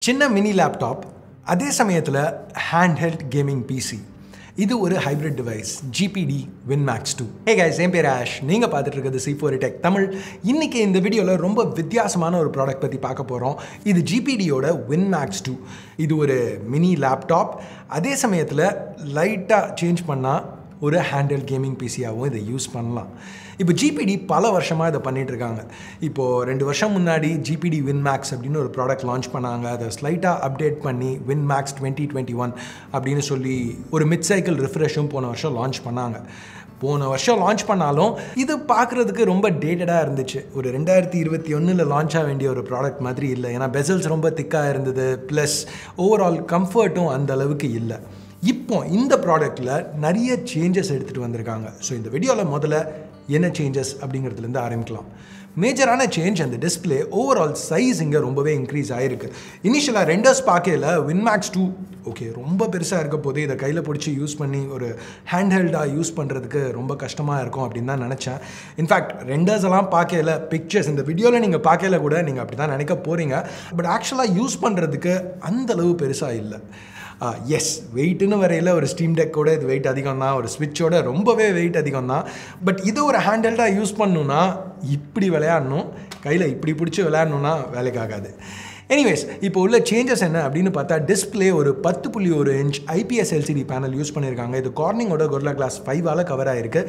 சின்ன mini laptop அதே சமயத்தில் ஹேண்ட்ஹெல்ட் கேமிங் பிசி இது ஒரு hybrid device GPD Win Max 2. Hey guys, என் பேர் ஆஷ். நீங்கள் பார்த்துட்டு இருக்கிறது C4 Tech தமிழ். இன்றைக்கி இந்த வீடியோவில் ரொம்ப வித்தியாசமான ஒரு ப்ராடக்ட் பற்றி பார்க்க போகிறோம். இது GPDயோட Win Max 2. இது ஒரு மினி லேப்டாப், அதே சமயத்தில் லைட்டாக சேஞ்ச் பண்ணால் ஒரு ஹேண்ட்ஹெல்ட் கேமிங் பிசியாகவும் இதை யூஸ் பண்ணலாம். இப்போ GPD பல வருஷமாக இதை பண்ணிகிட்ருக்காங்க. இப்போது 2 வருஷம் முன்னாடி GPD Win Max அப்படின்னு ஒரு ப்ராடக்ட் லான்ச் பண்ணாங்க. அதை ஸ்லைட்டாக அப்டேட் பண்ணி Win Max 2021 அப்படின்னு சொல்லி ஒரு மிட் சைக்கிள் ரிஃப்ரெஷும் போன வருஷம் லான்ச் பண்ணாங்க. போன வருஷம் லான்ச் பண்ணாலும் இது பார்க்குறதுக்கு ரொம்ப டேட்டடாக இருந்துச்சு. ஒரு 2021 லான்ச் ஆக வேண்டிய ஒரு ப்ராடக்ட் மாதிரி இல்லை. ஏன்னா பெசல்ஸ் ரொம்ப திக்காக இருந்தது, ப்ளஸ் ஓவரால் கம்ஃபர்ட்டும் அந்த அளவுக்கு இல்லை. இப்போ இந்த ப்ராடக்டில் நிறைய சேஞ்சஸ் எடுத்துகிட்டு வந்திருக்காங்க. ஸோ இந்த வீடியோவில் முதல்ல என்ன சேஞ்சஸ் அப்படிங்கிறதுலேருந்து ஆரம்பிக்கலாம். மேஜரான சேஞ்ச் அந்த டிஸ்பிளே ஓவரால் சைஸ் இங்கே ரொம்பவே இன்க்ரீஸ் ஆகிருக்கு. இனிஷியலாக ரெண்டர்ஸ் பார்க்கையில் Win Max 2 ஓகே ரொம்ப பெருசாக இருக்க போது இதை கையில் பிடிச்சி யூஸ் பண்ணி ஒரு ஹேண்ட்ஹெல்டாக யூஸ் பண்ணுறதுக்கு ரொம்ப கஷ்டமாக இருக்கும் அப்படின்னு தான் நினச்சேன். இன்ஃபேக்ட் ரெண்டர்ஸ் எல்லாம் பார்க்கையில் பிக்சர்ஸ் இந்த வீடியோவில் நீங்கள் பார்க்கையில் கூட நீங்கள் அப்படி தான் நினைக்க போகிறீங்க. பட் ஆக்சுவலாக யூஸ் பண்ணுறதுக்கு அந்தளவு பெருசாக இல்லை. எஸ், வெயிட்டுன்னு வரையில் ஒரு Steamdeck இது வெயிட் அதிகம் தான், ஒரு ஸ்விட்சோட ரொம்பவே வெயிட் அதிகம் தான். பட் இதை ஒரு ஹேண்டல்டாக யூஸ் பண்ணணுன்னா இப்படி விளையாடணும், கையில் இப்படி பிடிச்சி விளையாடணுன்னா வேலைக்கு ஆகாது. எனிவேஸ், இப்போ உள்ள சேஞ்சஸ் என்ன அப்படின்னு பார்த்தா, டிஸ்பிளே ஒரு 10.1 inch IPS LCD panel use பண்ணியிருக்காங்க. இது கார்னிங்கோட Gorilla Glass 5ஆல் கவர் ஆகிருக்கு.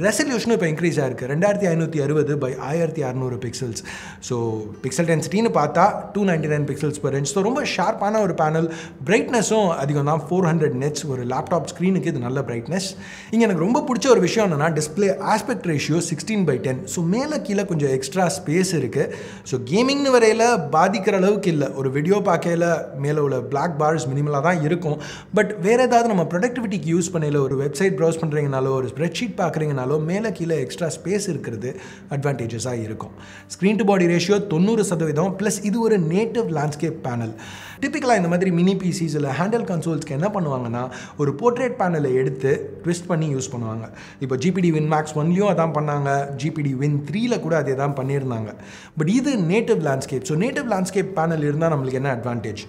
ரெசல்யூஷனும் இப்போ இன்க்ரீஸ் ஆகிருக்கு, 2560 by 1600 பிக்சல்ஸ். ஸோ பிக்சல் டென்சிட்டின்னு பார்த்தா 299 பிக்சல்ஸ் per inch. ஸோ ரொம்ப ஷார்ப்பான ஒரு பேனல். பிரைட்னஸும் அதிகம் தான், 400 nits. ஒரு லேப்டாப் ஸ்க்ரீனுக்கு இது நல்ல பிரைட்னஸ். இங்கே எனக்கு ரொம்ப பிடிச்ச ஒரு விஷயம் என்னென்னா, டிஸ்பிளே ஆஸ்பெக்ட் ரேஷியோ 16:10. ஸோ மேலே கீழே கொஞ்சம் எக்ஸ்ட்ரா ஸ்பேஸ் இருக்குது. ஸோ கேமிங்னு வரையில் பாதிக்கிற அளவுக்கு இல்லை. ஒரு வீடியோ பார்க்கையில் மேலே உள்ள பிளாக் பார்ஸ் மினிமலாக தான் இருக்கும். பட் வேறு ஏதாவது நம்ம ப்ரொடக்டிவிட்டிக்கு யூஸ் பண்ணல, ஒரு வெப்சைட் ப்ரௌஸ் பண்ணுறீங்கனாலோ ஒரு ஸ்ப்ரெட்ஷீட் பார்க்குறீங்கனாலோ மேலே கீழே எக்ஸ்ட்ரா ஸ்பேஸ் இருக்கிறது அட்வான்டேஜஸாக இருக்கும். Screen to body ratio 90%. Plus இது ஒரு நேட்டிவ் லேண்ட்ஸ்கேப் பேனல். டிப்பிக்கலாக இந்த மாதிரி மினி பிசிஸ் இல்லை ஹேண்டில் கன்சோல்ஸ்க்கு என்ன பண்ணுவாங்கன்னா, ஒரு போர்ட்ரேட் பேனலை எடுத்து ட்விஸ்ட் பண்ணி யூஸ் பண்ணுவாங்க. இப்போ GPD Win Max 1லையும் அதான் பண்ணாங்க, GPD Win 3ல கூட அதே தான் பண்ணியிருந்தாங்க. பட் இது native landscape. So native landscape panel இருந்தால் நம்மளுக்கு என்ன அட்வான்டேஜ்?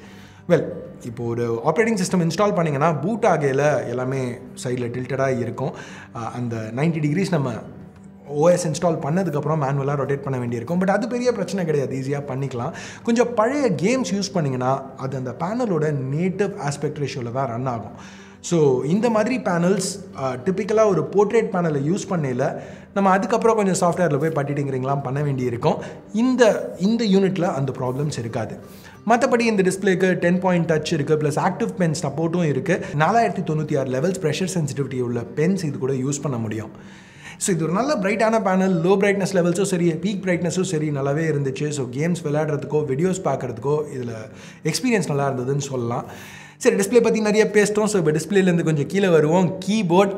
வெல், இப்போ ஒரு ஆப்ரேட்டிங் சிஸ்டம் இன்ஸ்டால் பண்ணிங்கன்னா பூட் ஆகையில் எல்லாமே சைடில் டில்டடாக இருக்கும். அந்த 90 டிகிரிஸ் நம்ம OS இன்ஸ்டால் பண்ணதுக்கப்புறம் மேனுவலாக ரொட்டேட் பண்ண வேண்டியிருக்கும். பட் அது பெரிய பிரச்சனை கிடையாது, ஈஸியாக பண்ணிக்கலாம். கொஞ்சம் பழைய கேம்ஸ் யூஸ் பண்ணிங்கன்னா அது அந்த பேனலோட நேட்டிவ் ஆஸ்பெக்ட் ரேஷியோவில் தான் ரன் ஆகும். ஸோ இந்த மாதிரி பேனல்ஸ் டிப்பிக்கலாக ஒரு போர்ட்ரேட் பேனலை யூஸ் பண்ணல நம்ம அதுக்கப்புறம் கொஞ்சம் சாஃப்ட்வேரில் போய் பட்டிட்டிங்கிறீங்களாம் பண்ண வேண்டியிருக்கும். இந்த யூனிட்டில் அந்த ப்ராப்ளம்ஸ் இருக்காது. மற்றபடி இந்த டிஸ்பிளேக்கு 10 பாயிண்ட் டச் இருக்குது, ப்ளஸ் ஆக்டிவ் பென் சப்போர்ட்டும் இருக்குது. 4096 லெவல்ஸ் ப்ரெஷர் சென்சிட்டிவிட்டி உள்ள பென்ஸ் இது கூட யூஸ் பண்ண முடியும். ஸோ இது ஒரு நல்ல பிரைட்டான பேனல். லோ பிரைட்னஸ் லெவல்ஸும் சரி, பீக் பிரைட்னஸும் சரி நல்லாவே இருந்துச்சு. ஸோ கேம்ஸ் விளையாடுறதுக்கோ வீடியோஸ் பார்க்குறதுக்கோ இதில் எக்ஸ்பீரியன்ஸ் நல்லா இருந்ததுன்னு சொல்லலாம். சரி, டிஸ்பிளே பற்றி நிறைய பேசிட்டோம். ஸோ இப்போ டிஸ்பிளேலேருந்து கொஞ்சம் கீழே வருவோம். கீபோர்ட்.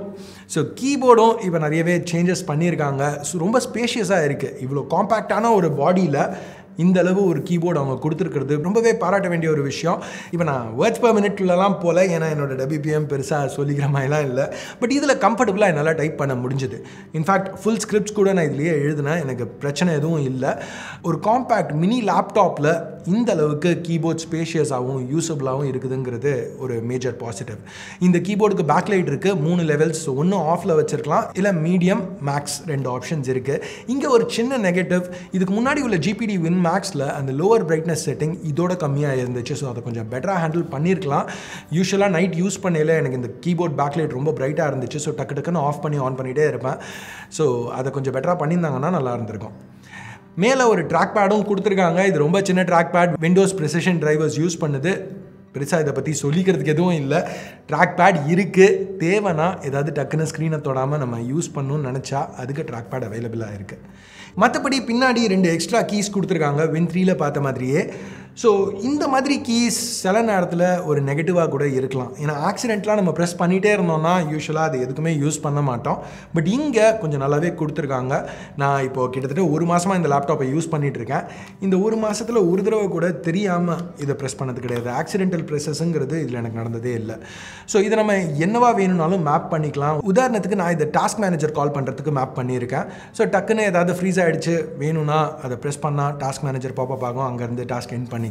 ஸோ கீபோர்டும் இப்போ நிறையவே சேஞ்சஸ் பண்ணியிருக்காங்க. ஸோ ரொம்ப ஸ்பேஷியஸாக இருக்குது. இவ்வளோ காம்பேக்டான ஒரு பாடியில் இந்த அளவு ஒரு கீபோர்டு அவங்க கொடுத்துருக்கிறது ரொம்பவே பாராட்ட வேண்டிய ஒரு விஷயம். இப்போ நான் வேர்ட்ஸ் பர் மினிட்லலாம் போல், ஏன்னா என்னோட WPM பெருசாக சொல்லிக்கிற மாதிரிலாம் இல்லை. பட் இதில் கம்ஃபர்டபுளாக என்னால் டைப் பண்ண முடிஞ்சுது. இன்ஃபேக்ட் ஃபுல் ஸ்கிரிப்ட்ஸ் கூட நான் இதுலேயே எழுதினேன், எனக்கு பிரச்சனை எதுவும் இல்லை. ஒரு காம்பேக்ட் மினி லேப்டாப்பில் இந்த அளவுக்கு கீபோர்ட் ஸ்பேஷியஸாகவும் யூஸபிளாகவும் இருக்குதுங்கிறது ஒரு மேஜர் பாசிட்டிவ். இந்த கீபோர்டுக்கு பேக்லைட் இருக்குது, 3 லெவல்ஸ். ஒன்று ஆஃபில் வச்சுருக்கலாம், இல்லை மீடியம், மேக்ஸ் 2 ஆப்ஷன்ஸ் இருக்குது. இங்கே ஒரு சின்ன நெகட்டிவ், இதுக்கு முன்னாடி உள்ள GPD Win Maxல அந்த லோவர் பிரைட்னஸ் செட்டிங் இதோட கம்மியாக இருந்துச்சு. ஸோ அதை கொஞ்சம் பெட்டராக ஹேண்டில் பண்ணியிருக்கலாம். யூஸ்வலாக நைட் யூஸ் பண்ணல எனக்கு இந்த கீபோர்ட் பேக்லைட் ரொம்ப பிரைட்டாக இருந்துச்சு. ஸோ டக்குன்னு ஆஃப் பண்ணி ஆன் பண்ணிகிட்டே இருப்பேன். ஸோ அதை கொஞ்சம் பெட்டராக பண்ணியிருந்தாங்கன்னா நல்லா இருந்திருக்கும். மேலே ஒரு ட்ராக் பேடும் கொடுத்துருக்காங்க. இது ரொம்ப சின்ன track pad, windows precision drivers use பண்ணுது. பெருசாக இதை பற்றி சொல்லிக்கிறதுக்கு எதுவும் இல்லை. ட்ராக் பேட் இருக்குது, தேவைன்னா ஏதாவது டக்குன்னு ஸ்க்ரீனை தொடாமல் நம்ம யூஸ் பண்ணணும்னு நினச்சா அதுக்கு ட்ராக் பேட் அவைலபிளாக இருக்குது. மற்றபடி பின்னாடி 2 எக்ஸ்ட்ரா கீஸ் கொடுத்துருக்காங்க, Win 3ல பார்த்த மாதிரியே. ஸோ இந்த மாதிரி கீஸ் சில நேரத்தில் ஒரு நெகட்டிவாக கூட இருக்கலாம். ஏன்னா ஆக்சிடென்ட்லாம் நம்ம ப்ரெஸ் பண்ணிகிட்டே இருந்தோம்னா யூஸ்வலாக அது எதுக்குமே யூஸ் பண்ண மாட்டோம். பட் இங்கே கொஞ்சம் நல்லாவே கொடுத்துருக்காங்க. நான் இப்போது கிட்டத்தட்ட 1 மாதமாக இந்த லேப்டாப்பை யூஸ் பண்ணிகிட்ருக்கேன். இந்த 1 மாதத்தில் ஒரு தடவை கூட தெரியாமல் இதை ப்ரெஸ் பண்ணது கிடையாது. ஆக்சிடென்டல் ப்ரெஸ்ஸஸுங்கிறது இதில் எனக்கு நடந்ததே இல்லை. ஸோ இதை நம்ம என்னவா வேணும்னாலும் மேப் பண்ணிக்கலாம். உதாரணத்துக்கு நான் இதை டாஸ்க் மேனேஜர் கால் பண்ணுறதுக்கு மேப் பண்ணியிருக்கேன். ஸோ டக்குன்னு ஏதாவது ஃப்ரீஸ் ஆகிடுச்சு வேணும்னா அதை ப்ரெஸ் பண்ணால் டாஸ்க் மேனேஜர் பாப்பப் ஆகும், அங்கேருந்து டாஸ்க் எண்ட் பண்ணிக்கலாம்.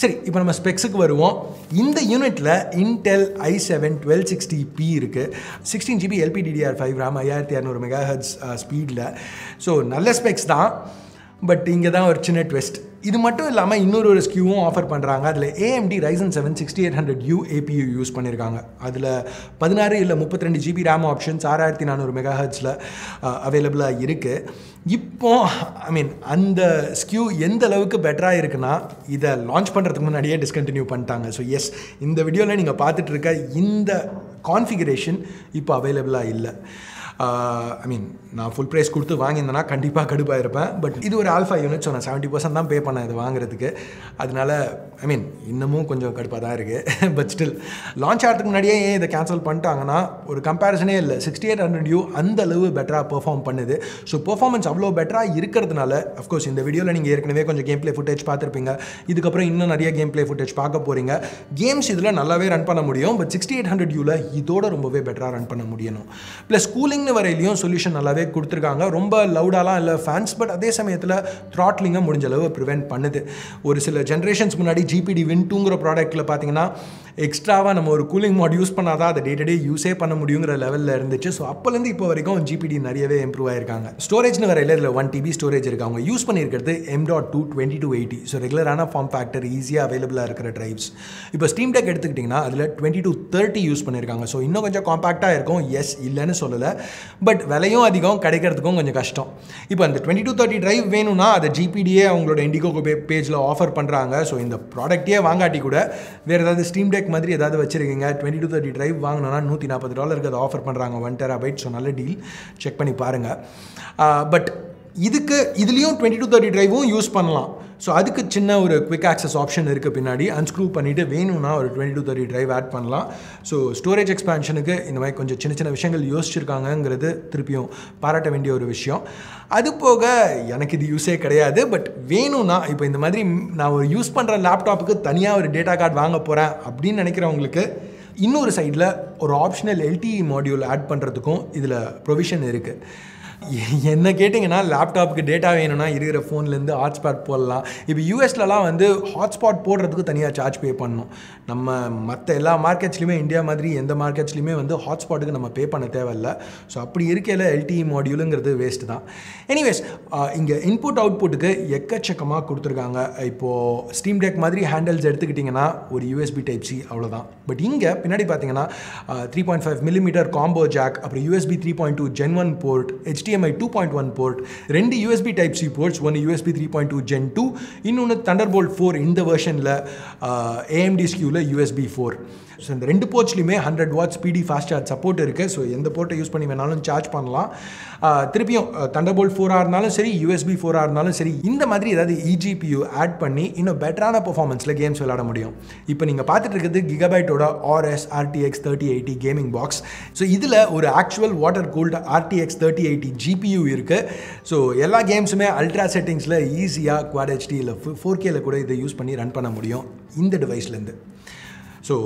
சரி, இப்போ நம்ம ஸ்பெக்ஸுக்கு வருவோம். இந்த யூனிட்டில் இன்டெல் i7 1260p இருக்குது. 16GB LPDDR5 RAM, 5200 MHz ஸ்பீடில். ஸோ நல்ல ஸ்பெக்ஸ் தான். பட் இங்கே தான் ஒரு சின்ன ட்விஸ்ட். இது மட்டும் இல்லாமல் இன்னொரு ஸ்கியூவும் ஆஃபர் பண்ணுறாங்க. அதில் AMD Ryzen 7 6800U APU use பண்ணியிருக்காங்க. அதில் 16 இல்லை 32 GB RAM ஆப்ஷன்ஸ் 6400 MHzல அவைலபிளாக இருக்குது. இப்போ அந்த ஸ்கியூ எந்த அளவுக்கு பெட்டராக இருக்குன்னா, இதை லான்ச் பண்ணுறதுக்கு முன்னாடியே டிஸ்கண்டினியூ பண்ணிட்டாங்க. ஸோ எஸ், இந்த வீடியோவில் நீங்கள் பார்த்துட்டு இருக்க இந்த கான்ஃபிகரேஷன் இப்போ அவைலபிளாக இல்லை. நான் ஃபுல் ப்ரைஸ் கொடுத்து வாங்கியிருந்தேன்னா கண்டிப்பாக கடுப்பாக இருப்பேன். பட் இது ஒரு ஆல்ஃபா யூனிட். ஸோ நான் 70% தான் பே பண்ணேன் இது வாங்குறதுக்கு. அதனால இன்னமும் கொஞ்சம் கடுப்பாக தான் இருக்குது. பட் ஸ்டில் லான்ச் ஆகிறதுக்கு முன்னாடியே ஏன் இதை கேன்சல் பண்ணிட்டாங்கன்னா, ஒரு கம்பேரிசனே இல்லை. 6800U அந்த அளவு பெட்டராக பெர்ஃபார்ம் பண்ணுது. ஸோ பெர்ஃபார்மன்ஸ் அவ்வளோ பெட்டராக இருக்கிறதுனால, அஃப்கோர்ஸ் இந்த வீடியோவில் நீங்கள் ஏற்கனவே கொஞ்சம் கேம் ப்ளே ஃபுட்டேஜ் பார்த்துருப்பீங்க. இதுக்கப்புறம் இன்னும் நிறைய கேம் ப்ளே ஃபுட்டேஜ் பார்க்க போகிறீங்க. கேம்ஸ் இதில் நல்லாவே ரன் பண்ண முடியும். பட் 6800Uல இதோட ரொம்பவே பெட்டராக ரன் பண்ண முடியணும். ப்ளஸ் கூலிங் வரையிலையும் சொல்யூஷன் நல்லாவே கொடுத்துருக்காங்க. ரொம்ப லவுடாலாம் இல்லை ஃபேன்ஸ். பட் அதே சமயத்தில் த்ராட்லிங்கை முடிஞ்ச அளவு ப்ரிவென்ட் பண்ணுது. ஒரு சில ஜென்ரேஷன்ஸ் முன்னாடி GPD Win 2ங்கிற ப்ராடக்ட்டில் பார்த்தீங்கன்னா, எக்ஸ்ட்ராவாக நம்ம ஒரு கூலிங் மாட் யூஸ் பண்ணாதான் அதை டே டு டே யூஸே பண்ண முடியுங்கிற லெவலில் இருந்துச்சு. ஸோ அப்போலேருந்து இப்போ வரைக்கும் GPD நிறையவே இம்ப்ரூவ் ஆயிருக்காங்க. ஸ்டோரேஜ்னு வரையில் இதில் 1TB ஸ்டோரேஜ் இருக்குது. அவங்க யூஸ் பண்ணியிருக்கிறது M.2 2280. ஸோ ரெகுலரான ஃபார்ம் ஃபேக்டர், ஈஸியாக அவைலபிளாக இருக்கிற ட்ரைவ்ஸ். இப்போ Steamdeck எடுத்துக்கிட்டிங்கன்னா அதில் 2230 யூஸ் பண்ணியிருக்காங்க. ஸோ இன்னும் கொஞ்சம் காம்பேக்டாக இருக்கும். எஸ், இல்லைன்னு சொல்லலை. பட் விலையும் அதிகம், கிடைக்கிறதுக்கும் கொஞ்சம் கஷ்டம். இப்போ அந்த 2230 ட்ரைவ் வேணும்னா அதை GPDயே அவங்களோட இண்டிகோ பேஜில் ஆஃபர் பண்ணுறாங்க. ஸோ இந்த ப்ராடக்டே வாங்காட்டி கூட வேறு ஏதாவது Steamdeck மாதிரி ஏதாவது வச்சுருக்கீங்க, 2230 ட்ரைவ் வாங்கினோன்னா $140 அதை ஆஃபர் பண்ணுறாங்க 1 TB. ஸோ நல்ல டீல், செக் பண்ணி பாருங்கள். பட் இதுலேயும் 2230 ட்ரைவும் யூஸ் பண்ணலாம். ஸோ அதுக்கு சின்ன ஒரு குவிக் ஆக்சஸ் ஆப்ஷன் இருக்குது. பின்னாடி அன்ஸ்க்ரூ பண்ணிவிட்டு வேணும்னா ஒரு 2230 ட்ரைவ் ஆட் பண்ணலாம். ஸோ ஸ்டோரேஜ் எக்ஸ்பேன்ஷனுக்கு இந்த மாதிரி கொஞ்சம் சின்ன சின்ன விஷயங்கள் யோசிச்சிருக்காங்கங்கிறது திருப்பியும் பாராட்ட வேண்டிய ஒரு விஷயம். அது போக எனக்கு இது யூஸே கிடையாது. பட் வேணும்னா இப்போ இந்த மாதிரி நான் ஒரு யூஸ் பண்ணுற லேப்டாப்புக்கு தனியாக ஒரு டேட்டா கார்டு வாங்க போகிறேன் அப்படின்னு நினைக்கிறவங்களுக்கு இன்னொரு சைடில் ஒரு ஆப்ஷனல் LTE மாடியூல் ஆட் பண்ணுறதுக்கும் இதில் ப்ரொவிஷன் இருக்குது. என்ன கேட்டிங்கன்னா, லேப்டாப்புக்கு டேட்டா வேணும்னா இருக்கிற ஃபோன்லேருந்து ஹாட்ஸ்பாட் போடலாம். இப்போ யூஎஸ்லலாம் ஹாட்ஸ்பாட் போடுறதுக்கு தனியாக சார்ஜ் பே பண்ணணும். நம்ம மற்ற எல்லா மார்க்கெட்ஸ்லையுமே, இந்தியா மாதிரி எந்த மார்க்கெட்ஸ்லையுமே ஹாட்ஸ்பாட்டுக்கு நம்ம பே பண்ண தேவையில்லை. ஸோ அப்படி இருக்கையில் LTE மாடியூலுங்கிறது வேஸ்ட்டு தான். எனிவேஸ், இங்கே இன்புட் அவுட்புட்டுக்கு எக்கச்சக்கமாக கொடுத்துருக்காங்க. இப்போது Steamdeck மாதிரி ஹேண்டல்ஸ் எடுத்துக்கிட்டிங்கன்னா ஒரு USB Type-C அவ்வளோதான். பட் இங்கே பின்னாடி பார்த்தீங்கன்னா 3.5mm காம்போ ஜாக், அப்புறம் USB 3.2 Gen 1 port, HDMI 2.1 port, 2 USB Type-C ports, 1 USB 3.2 Gen 2, இன்னொன்று Thunderbolt 4 இந்த வெர்ஷனில் AMD ஸ்கியூவில் USB 4. ஸோ இந்த 2 போர்ட்ஸ்லையுமே 100 watt speedy fast charge support இருக்குது. ஸோ எந்த போர்ட்டை யூஸ் பண்ணி வேணாலும் சார்ஜ் பண்ணலாம். திருப்பியும் Thunderbolt 4 இருந்தாலும் சரி, USB 4 இருந்தாலும் சரி, இந்த மாதிரி ஏதாவது eGPU ஆட் பண்ணி இன்னும் பெட்டரான பெர்ஃபார்மன்ஸில் கேம்ஸ் விளையாட முடியும். இப்போ நீங்கள் பார்த்துட்டு இருக்கிறது கிகாபைட்டோட RS RTX 3080 gaming box. So இதில் ஒரு actual water cooled RTX 3080 GPU இருக்குது. ஸோ எல்லா கேம்ஸுமே அல்ட்ரா செட்டிங்ஸில் ஈஸியாக Quad HD இல்லை 4Kல கூட இதை யூஸ் பண்ணி ரன் பண்ண முடியும் இந்த டிவைஸ்லேருந்து. ஸோ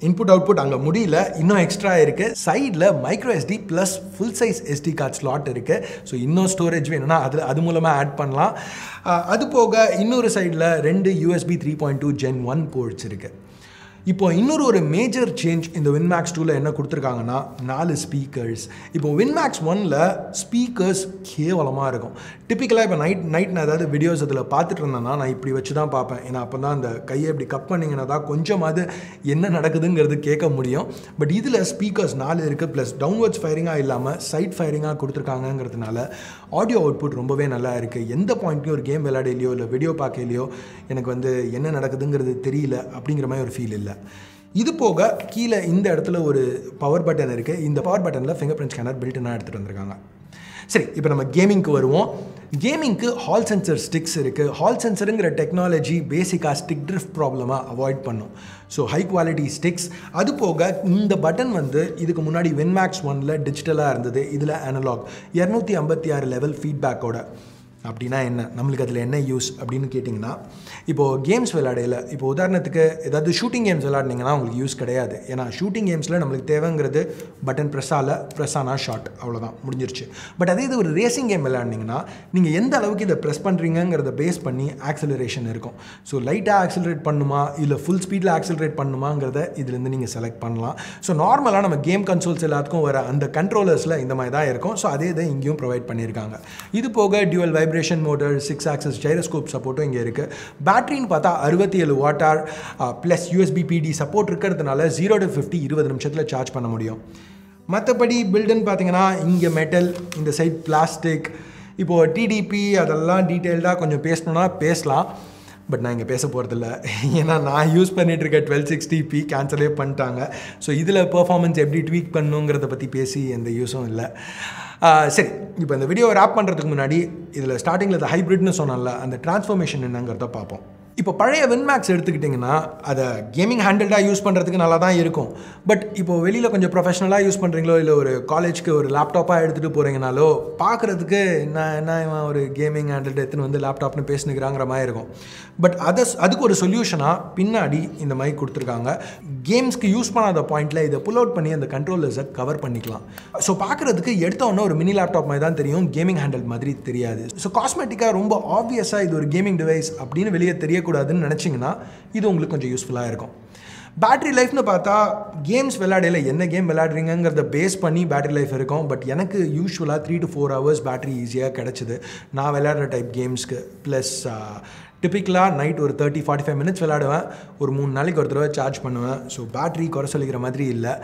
இன்புட் அவுட்புட் அங்கே முடியல, இன்னும் எக்ஸ்ட்ரா இருக்குது. சைடில் micro SD plus full size SD card slot இருக்குது. ஸோ இன்னும் ஸ்டோரேஜ் வேணும்னா அது மூலமாக ஆட் பண்ணலாம். அது போக இன்னொரு சைடில் 2 USB 3.2 Gen 1 போர்ட்ஸ் இருக்குது. இப்போ இன்னொரு ஒரு மேஜர் சேஞ்ச் இந்த Win Max 2ல என்ன கொடுத்துருக்காங்கன்னா 4 ஸ்பீக்கர்ஸ். இப்போ Win Max 1ல ஸ்பீக்கர்ஸ் கேவலமாக இருக்கும். டிப்பிக்கலாக இப்போ நைட் நான் ஏதாவது வீடியோஸ் அதில் பார்த்துட்டு இருந்தேன்னா நான் இப்படி வச்சு தான் பார்ப்பேன். ஏன்னா அப்போ தான் அந்த கையை இப்படி கப் பண்ணிங்கன்னா தான் கொஞ்சமாவது என்ன நடக்குதுங்கிறது கேட்க முடியும். பட் இதில் ஸ்பீக்கர்ஸ் 4 இருக்குது. ப்ளஸ் டவுன்வர்ட்ஸ் ஃபயரிங்காக இல்லாமல் சைட் ஃபயரிங்காக கொடுத்துருக்காங்கிறதுனால ஆடியோ அவுட்புட் ரொம்பவே நல்லா இருக்குது. எந்த பாயிண்ட்லையும் ஒரு கேம் விளையாடலையோ இல்லை வீடியோ பார்க்கலையோ எனக்கு என்ன நடக்குதுங்கிறது தெரியல அப்படிங்கிற மாதிரி ஒரு ஃபீல் இல்லை. இது போக கீழே இந்த இடத்துல ஒரு பவர் பட்டன் இருக்குது. இந்த பவர் பட்டனில் ஃபிங்கர் பிரிண்ட் ஸ்கேனர் பில்ட்னா எடுத்துகிட்டு வந்திருக்காங்க. சரி, இப்போ நம்ம கேமிங்க்கு வருவோம். கேமிங்க்கு ஹால் சென்சர் ஸ்டிக்ஸ் இருக்குது. ஹால் சென்சருங்கிற டெக்னாலஜி பேசிக்காக ஸ்டிக் ட்ரிஃப்ட் ப்ராப்ளமாக அவாய்ட் பண்ணும். So high quality sticks. அது போக இந்த பட்டன் இதுக்கு முன்னாடி Win Max 1ல டிஜிட்டலாக இருந்தது. இதில் அனலாக் 256 லெவல் ஃபீட்பேக்கோட. அப்படின்னா என்ன, நம்மளுக்கு அதில் என்ன யூஸ் அப்படின்னு கேட்டிங்கன்னா, இப்போது கேம்ஸ் விளையாடையில் இப்போ உதாரணத்துக்கு ஏதாவது ஷூட்டிங் கேம்ஸ் விளையாடினீங்கன்னா உங்களுக்கு யூஸ் கிடையாது. ஏன்னா ஷூட்டிங் கேம்ஸில் நம்மளுக்கு தேவைங்கிறது பட்டன் ப்ரெஸ் ஆனால் ஷாட், அவ்வளோதான், முடிஞ்சிருச்சு. பட் அதே இது ஒரு ரேசிங் கேம் விளையாடினீங்கன்னா நீங்கள் எந்த அளவுக்கு இதை ப்ரெஸ் பண்ணுறீங்கிறத பேஸ் பண்ணி ஆக்சிலரேஷன் இருக்கும். ஸோ லைட்டாக ஆக்சிலரேட் பண்ணுமா இல்லை ஃபுல் ஸ்பீடில் ஆக்சிலரேட் பண்ணுமாங்கிறத இதுலேருந்து நீங்கள் செலக்ட் பண்ணலாம். ஸோ நார்மலாக நம்ம கேம் கன்சோல்ஸ் எல்லாத்துக்கும் வர அந்த கண்ட்ரோலர்ஸில் இந்த மாதிரி தான் இருக்கும். ஸோ அதே இதை இங்கேயும் ப்ரொவைட் பண்ணியிருக்காங்க. இது போக dual vibration motor, 6 access gyroscope சப்போர்ட்டும் இங்கே இருக்குது. பேட்டரின்னு பார்த்தா 67 what plus USB PD support இருக்கிறதுனால 0 to 50 20 நிமிஷத்தில் சார்ஜ் பண்ண முடியும். மற்றபடி பில்டுன்னு பார்த்தீங்கன்னா இங்கே மெட்டல், இந்த சைட் பிளாஸ்டிக். இப்போது TDP அதெல்லாம் டீட்டெயில்டாக கொஞ்சம் பேசணுன்னா பேசலாம். பட் நான் இங்கே பேச போகிறதில்ல. ஏன்னா நான் யூஸ் பண்ணிகிட்ருக்க 1260p கேன்சலே பண்ணிட்டாங்க. ஸோ இதில் பெர்ஃபார்மன்ஸ் எப்படி ட்வீக் பண்ணுங்கிறத பற்றி பேசி எந்த யூஸும் இல்லை. சரி, இப்போ இந்த வீடியோ ரேப் பண்ணுறதுக்கு முன்னாடி இதில் ஸ்டார்டிங்கில் இந்த ஹைப்ரிட்னு சொன்னால அந்த டிரான்ஸ்ஃபர்மேஷன் என்னங்கிறத பார்ப்போம். இப்போ பழைய வின் மேக்ஸ் எடுத்துக்கிட்டிங்கன்னா அதை கேமிங் ஹேண்டில்டாக யூஸ் பண்ணுறதுக்கு நல்லா தான் இருக்கும். பட் இப்போது வெளியில் கொஞ்சம் ப்ரொஃபஷனலாக யூஸ் பண்ணுறீங்களோ இல்லை ஒரு காலேஜ்க்கு ஒரு லேப்டாப்பாக எடுத்துகிட்டு போகிறீங்கனாலோ பார்க்குறதுக்கு என்ன ஒரு கேமிங் ஹேண்டில்டு எடுத்துன்னு வந்து லேப்டாப்னு பேசுனுக்கிறாங்கிற மாதிரி இருக்கும். பட் அதுக்கு ஒரு சொல்யூஷனாக பின்னாடி இந்த மாதிரி கொடுத்துருக்காங்க. கேம்ஸ்க்கு யூஸ் பண்ணாத பாயிண்டில் இதை புல் அவுட் பண்ணி அந்த கண்ட்ரோலர்ஸை கவர் பண்ணிக்கலாம். ஸோ பார்க்குறதுக்கு எடுத்தோன்னே ஒரு மினி லேப்டாப் மாதிரி தான் தெரியும், கேமிங் ஹேண்டில் மாதிரி தெரியாது. ஸோ காஸ்மெட்டிக்காக ரொம்ப ஆப்வியஸாக இது ஒரு கேமிங் டிவைஸ் அப்படின்னு வெளியே தெரியக்கூடாதுன்னு நினச்சிங்கன்னா இது உங்களுக்கு கொஞ்சம் யூஸ்ஃபுல்லாக இருக்கும். பேட்டரி லைஃப்னு பார்த்தா கேம்ஸ் விளையாடையில் என்ன கேம் விளையாடுறீங்கிறத பேஸ் பண்ணி பேட்டரி லைஃப் இருக்கும். பட் எனக்கு யூஸ்வலாக 3 to 4 hours பேட்டரி ஈஸியாக கிடச்சிது நான் விளையாடுற டைப் கேம்ஸ்க்கு. ப்ளஸ் டிப்பிக்கலாக நைட் ஒரு 30-45 minutes விளையாடுவேன், ஒரு 3 நாளைக்கு ஒரு தடவை சார்ஜ் பண்ணுவேன். ஸோ பேட்டரி குறை சொல்லிக்கிற மாதிரி இல்லை.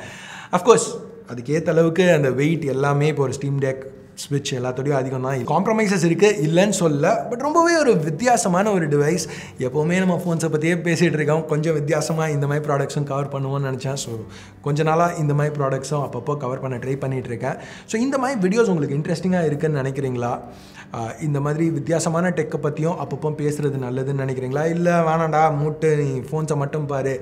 அஃப்கோர்ஸ் அதுக்கேற்ற அளவுக்கு அந்த வெயிட் எல்லாமே இப்போ ஒரு ஸ்டீம்டெக் ஸ்விட்ச் எல்லாத்தோடையும் அதிகம் தான். காம்ப்ரமைசஸ் இருக்குது, இல்லைன்னு சொல்ல. பட் ரொம்பவே ஒரு வித்தியாசமான ஒரு டிவைஸ். எப்போவுமே நம்ம ஃபோன்ஸை பற்றியே பேசிகிட்டு இருக்கோம், கொஞ்சம் வித்தியாசமாக இந்த மாதிரி ப்ராடக்ட்ஸும் கவர் பண்ணுவோன்னு நினச்சேன். ஸோ கொஞ்ச நாளாக இந்த மாதிரி ப்ராடக்ட்ஸும் அப்பப்போ கவர் பண்ண ட்ரை பண்ணிகிட்ருக்கேன். ஸோ இந்த மாதிரி வீடியோஸ் உங்களுக்கு இன்ட்ரெஸ்டிங்காக இருக்குதுன்னு நினைக்கிறீங்களா? இந்த மாதிரி வித்தியாசமான டெக்கை பற்றியும் அப்பப்போ பேசுகிறது நல்லதுன்னு நினைக்கிறீங்களா? இல்லை வேணாண்டா மூட்டு நீ ஃபோன்ஸை மட்டும் பாரு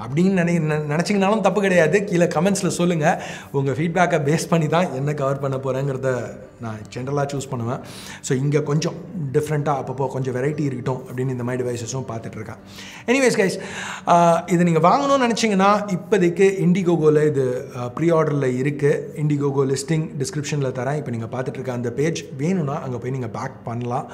அப்படின்னு நினச்சிங்கனாலும் தப்பு கிடையாது. கீழே கமெண்ட்ஸில் சொல்லுங்கள். உங்கள் ஃபீட்பேக்கை பேஸ் பண்ணி தான் என்ன கவர் பண்ண போகிறேங்கிறத நான் ஜென்ரலாக சூஸ் பண்ணுவேன். ஸோ இங்கே கொஞ்சம் டிஃப்ரெண்ட்டாக அப்பப்போ கொஞ்சம் வெரைட்டி இருக்கட்டும் அப்படின்னு இந்த மாதிரி டிவைஸஸும் பார்த்துட்ருக்கேன். எனிவேஸ் கைஸ், இது நீங்கள் வாங்கணும்னு நினச்சிங்கன்னா இப்போதைக்கு இண்டிகோகோவில் இது ப்ரீ ஆர்டரில் இருக்குது. இண்டிகோகோ லிஸ்டிங் டிஸ்கிரிப்ஷனில் தரேன். இப்போ நீங்கள் பார்த்துட்ருக்க அந்த பேஜ் வேணும்னா அங்கே போய் நீங்கள் பேக் பண்ணலாம்.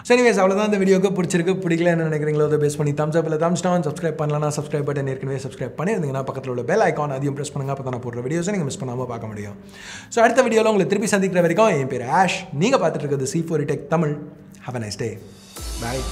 ஸோ எனிவேஸ் அவ்வளோதான். இந்த வீடியோக்கு பிடிச்சிருக்கு பிடிக்கல என்ன நினைக்கிறீங்களோ அதை பேஸ் பண்ணி தம்ஸ் அப் இல்லை தம்ஸ் டவுன். சப்ஸ்கிரைப் பண்ணலாம், சப்ஸ்கிரைப் பட்டன் ஏற்கனவே சப்ஸ்கிரைப் பண்ணியிருந்தீங்கன்னா பக்கத்தில் உள்ள பெல் ஐக்கான் அதையும் ப்ரெஸ் பண்ணுங்கள். அப்போ தான் நான் போடுற வீடியோஸை நீங்கள் மிஸ் பண்ணாமல் பார்க்க முடியும். ஸோ அடுத்த வீடியோவில் உங்களை திருப்பி சந்திக்கிற வரைக்கும் என் பேர் ஆஷ். நீங்கள் பார்த்துட்டு இருக்கிறது C4 Tech Tamil. Have a nice day. Bye.